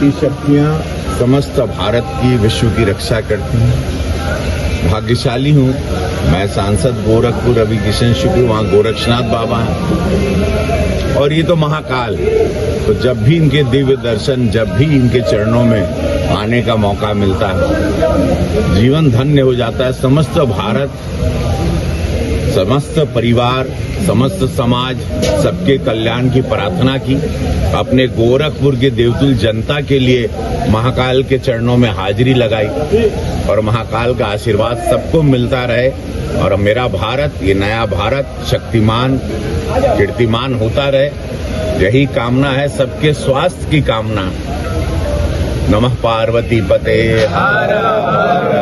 की शक्तियां समस्त भारत की विश्व की रक्षा करती हैं। भाग्यशाली हूं मैं सांसद गोरखपुर रवि किशन शुक्ल, वहां गोरक्षनाथ बाबा हैं और ये तो महाकाल। तो जब भी इनके दिव्य दर्शन, जब भी इनके चरणों में आने का मौका मिलता है, जीवन धन्य हो जाता है। समस्त भारत, समस्त परिवार, समस्त समाज सबके कल्याण की प्रार्थना की, अपने गोरखपुर के देवतुल्य जनता के लिए महाकाल के चरणों में हाजिरी लगाई और महाकाल का आशीर्वाद सबको मिलता रहे और मेरा भारत, ये नया भारत शक्तिमान कीर्तिमान होता रहे, यही कामना है। सबके स्वास्थ्य की कामना। नमः पार्वती पते हर हर